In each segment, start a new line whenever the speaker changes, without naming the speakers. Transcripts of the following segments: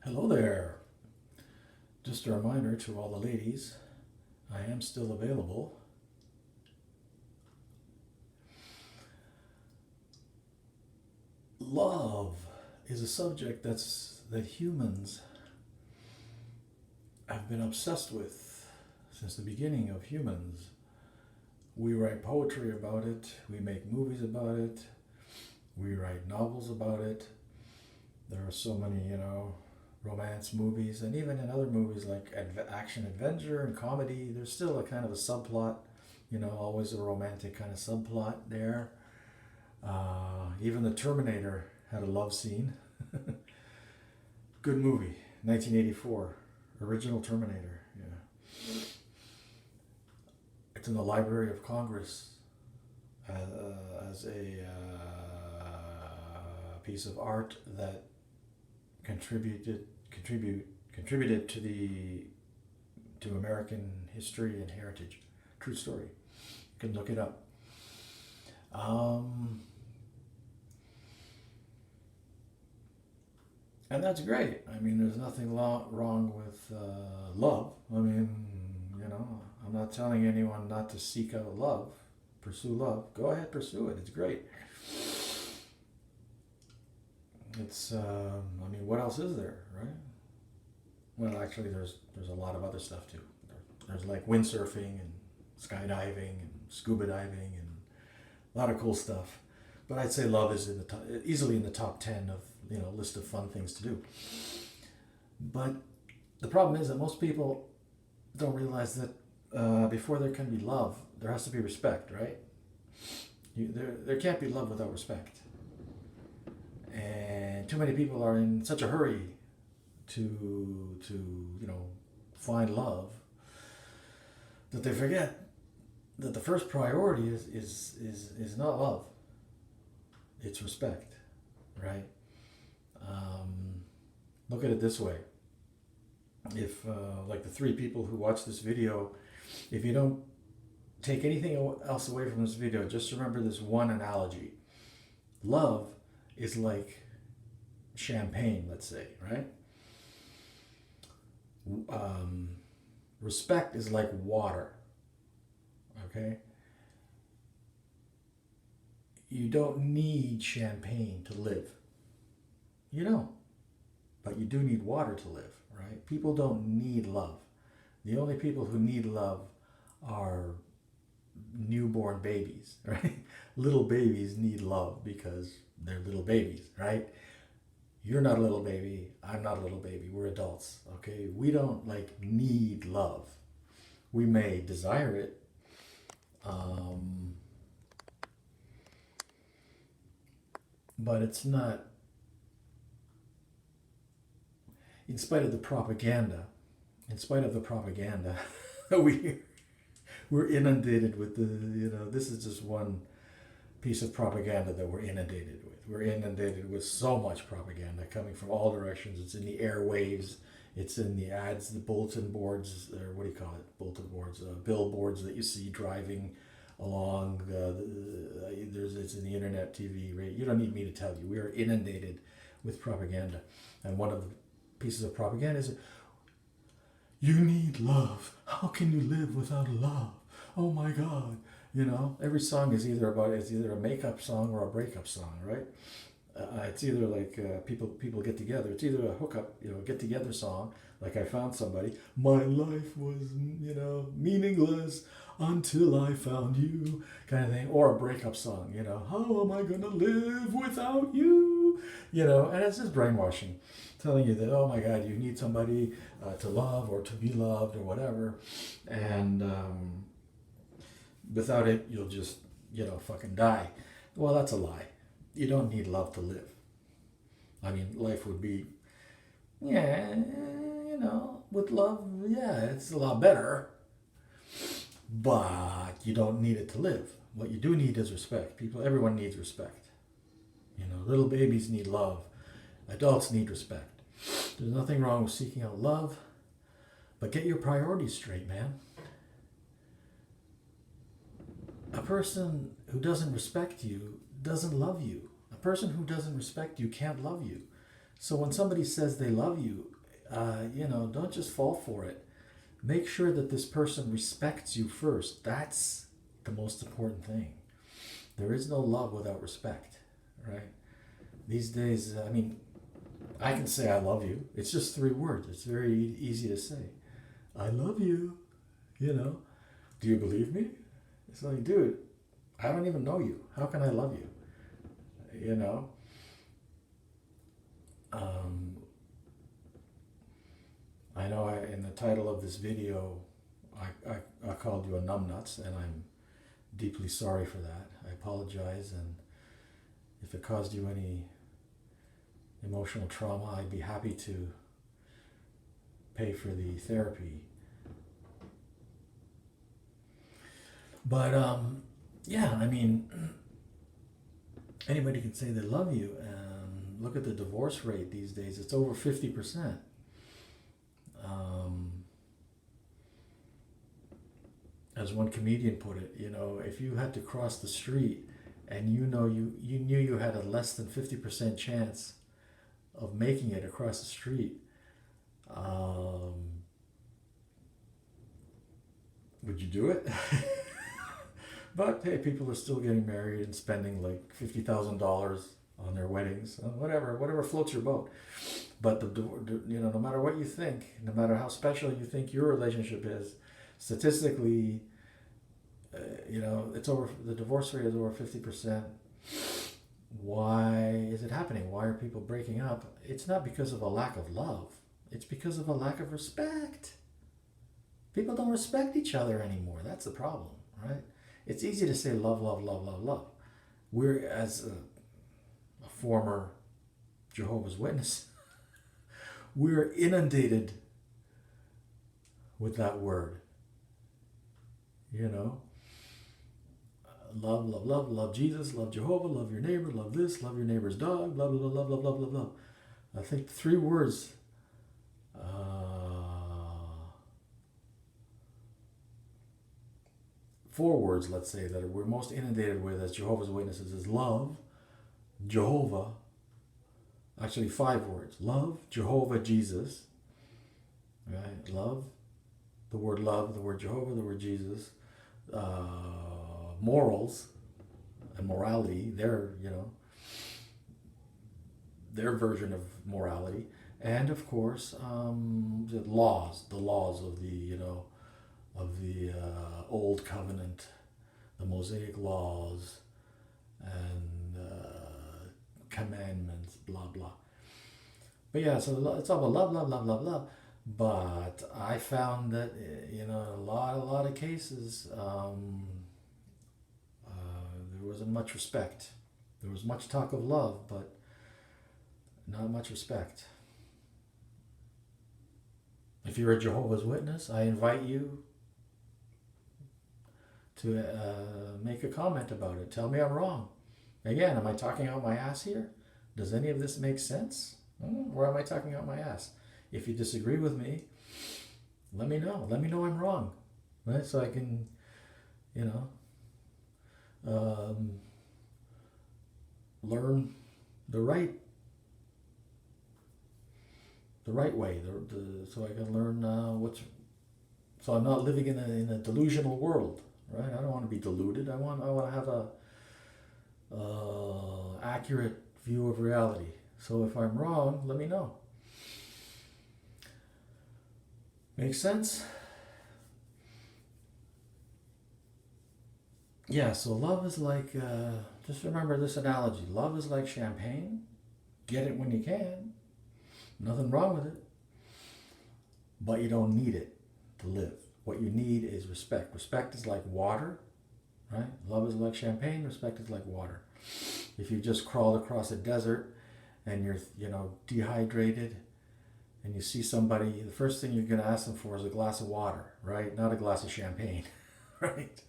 Hello there. Just a reminder to all the ladies, I am still available. Love is a subject that humans have been obsessed with since the beginning of humans. We write poetry about it, we make movies about it, we write novels about it. There are so many, romance movies, and even in other movies like action adventure and comedy, there's still a kind of a subplot, always a romantic kind of subplot there. Even the Terminator had a love scene. Good movie, 1984, original Terminator. Yeah, it's in the Library of Congress as a piece of art that contributed to American history and heritage. True story. You can look it up. Um, and that's great. I mean, there's nothing wrong with love. I mean, I'm not telling anyone not to seek out love, pursue love. Go ahead, pursue it. It's great. I mean, what else is there, right? Well, actually, there's a lot of other stuff too. There's like windsurfing and skydiving and scuba diving and a lot of cool stuff. But I'd say love is easily in the top 10 of list of fun things to do. But the problem is that most people don't realize that before there can be love, there has to be respect, right? There can't be love without respect. And too many people are in such a hurry to find love that they forget that the first priority is not love, it's respect, right? Look at it this way. If like the three people who watch this video, if you don't take anything else away from this video, just remember this one analogy. Love is like champagne, let's say, right? Respect is like water, okay? You don't need champagne to live. You don't. But you do need water to live, right? People don't need love. The only people who need love are newborn babies, right? Little babies need love because they're little babies, right? You're not a little baby. I'm not a little baby. We're adults, okay? We don't need love. We may desire it. But it's not, in spite of the propaganda, we, we're inundated with this is just one piece of propaganda that we're inundated with. We're inundated with so much propaganda coming from all directions. It's in the airwaves, it's in the ads, the bulletin boards, or what do you call it? Bulletin boards, billboards that you see driving along. It's in the internet, TV, radio. You don't need me to tell you. We are inundated with propaganda. And one of the pieces of propaganda is, you need love. How can you live without love? Oh my God. Every song is either a makeup song or a breakup song, right? It's either like people get together. It's either a hookup, get together song, like I found somebody. My life was, meaningless until I found you, kind of thing, or a breakup song. How am I gonna live without you? And it's just brainwashing, telling you that, oh my God, you need somebody to love or to be loved or whatever, and without it, you'll just, fucking die. Well, that's a lie. You don't need love to live. I mean, life would be, yeah, with love, yeah, it's a lot better. But you don't need it to live. What you do need is respect. Everyone needs respect. Little babies need love. Adults need respect. There's nothing wrong with seeking out love, but get your priorities straight, man. A person who doesn't respect you doesn't love you. A person who doesn't respect you can't love you. So when somebody says they love you, don't just fall for it. Make sure that this person respects you first. That's the most important thing. There is no love without respect, right? These days, I can say I love you. It's just 3 words. It's very easy to say. I love you, Do you believe me? It's like, dude, I don't even know you. How can I love you? Um, I know in the title of this video, I called you a numbnuts, and I'm deeply sorry for that. I apologize, and if it caused you any emotional trauma, I'd be happy to pay for the therapy. But anybody can say they love you, and look at the divorce rate these days. It's over 50%. As one comedian put it, if you had to cross the street and you knew you had a less than 50% chance of making it across the street, would you do it? But hey, people are still getting married and spending like $50,000 on their weddings, whatever floats your boat. But no matter what you think, no matter how special you think your relationship is, statistically, the divorce rate is over 50%. Why is it happening? Why are people breaking up? It's not because of a lack of love. It's because of a lack of respect. People don't respect each other anymore. That's the problem, right? It's easy to say love, love, love, love, love. We're, as a former Jehovah's Witness, we're inundated with that word. Love, love, love, love Jesus, love Jehovah, love your neighbor, love this, love your neighbor's dog, blah, blah, blah, blah, blah, blah, blah, blah. I think 3 words, 4 words, let's say, that we're most inundated with as Jehovah's Witnesses is love, Jehovah, actually 5 words, love, Jehovah, Jesus, right? Love, the word Jehovah, the word Jesus, morals and morality, their version of morality, and of course the laws of the old covenant, the Mosaic laws and commandments, blah blah. But yeah, so it's all about love, love, love, love, love. But I found that a lot of cases, there wasn't much respect. There was much talk of love, but not much respect. If you're a Jehovah's Witness, I invite you to make a comment about it. Tell me I'm wrong. Again, am I talking out my ass here? Does any of this make sense? Or am I talking out my ass? If you disagree with me, let me know. Let me know I'm wrong, right? So I can, learn the right way. So I can learn so I'm not living in a delusional world, right? I don't want to be deluded. I want to have a accurate view of reality. So if I'm wrong, let me know. Make sense? Yeah, so love is like, just remember this analogy. Love is like champagne. Get it when you can. Nothing wrong with it. But you don't need it to live. What you need is respect. Respect is like water, right? Love is like champagne. Respect is like water. If you just crawled across a desert and you're, dehydrated, and you see somebody, the first thing you're going to ask them for is a glass of water, right? Not a glass of champagne, right?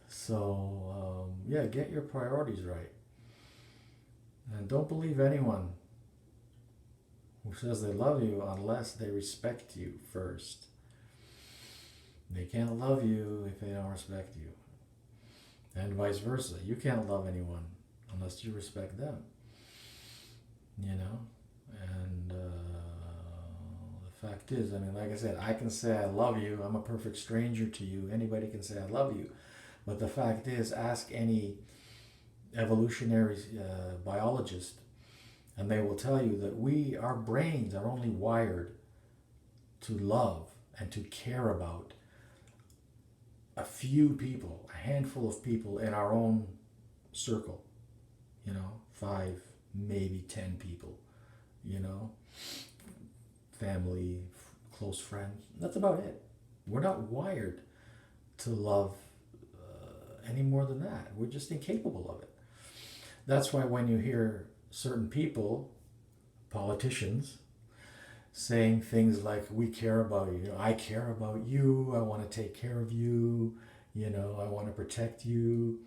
So, get your priorities right. And don't believe anyone who says they love you unless they respect you first. They can't love you if they don't respect you. And vice versa. You can't love anyone unless you respect them. And the fact is, I mean, like I said, I can say I love you. I'm a perfect stranger to you. Anybody can say I love you. But the fact is, ask any evolutionary biologist, and they will tell you that our brains are only wired to love and to care about a few people, a handful of people in our own circle, 5, maybe 10 people, family, close friends. That's about it. We're not wired to love any more than that. We're just incapable of it. That's why when you hear certain people, politicians, saying things like, we care about you, I care about you, I want to take care of you, I want to protect you.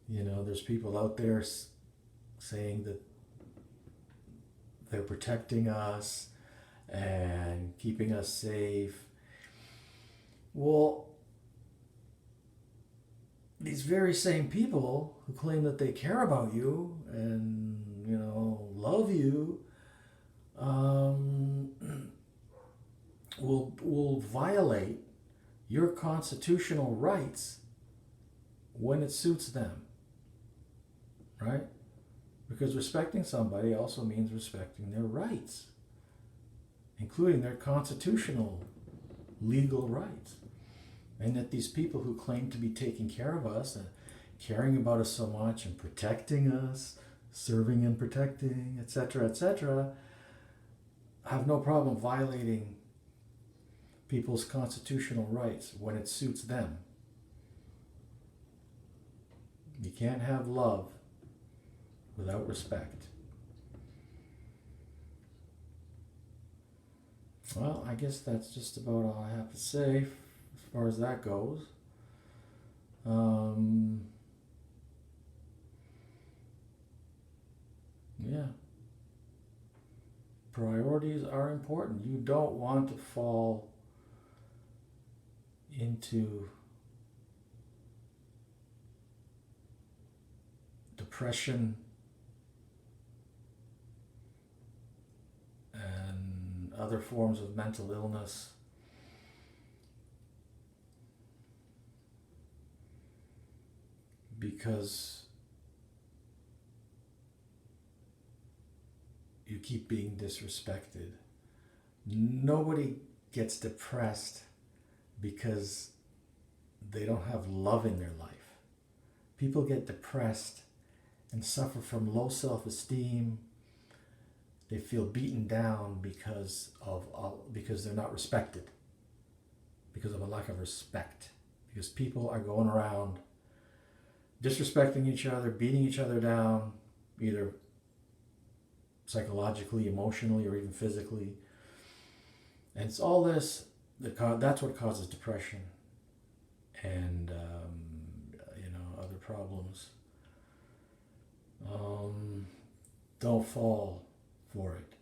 There's people out there saying that they're protecting us and keeping us safe. Well, these very same people who claim that they care about you and, love you, will violate your constitutional rights when it suits them, right? Because respecting somebody also means respecting their rights, including their constitutional legal rights. And that these people who claim to be taking care of us and caring about us so much and protecting us, serving and protecting, etc., have no problem violating people's constitutional rights when it suits them. You can't have love without respect. Well, I guess that's just about all I have to say as far as that goes. Yeah. Priorities are important. You don't want to fall into depression and other forms of mental illness because you keep being disrespected. Nobody gets depressed because they don't have love in their life. People get depressed and suffer from low self-esteem. They feel beaten down because they're not respected, because of a lack of respect, because people are going around disrespecting each other, beating each other down, either psychologically, emotionally, or even physically. And it's all this, that's what causes depression and other problems. Don't fall for it.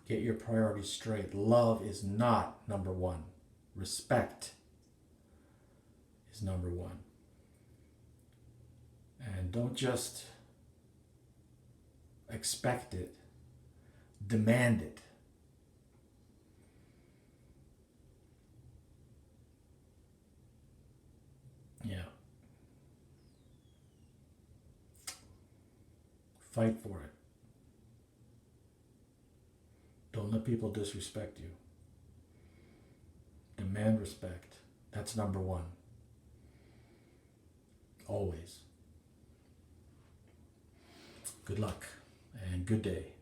Get your priorities straight. Love is not number one. Respect is number one. And don't just expect it. Demand it. Yeah. Fight for it. Don't let people disrespect you. Demand respect. That's number one. Always. Good luck and good day.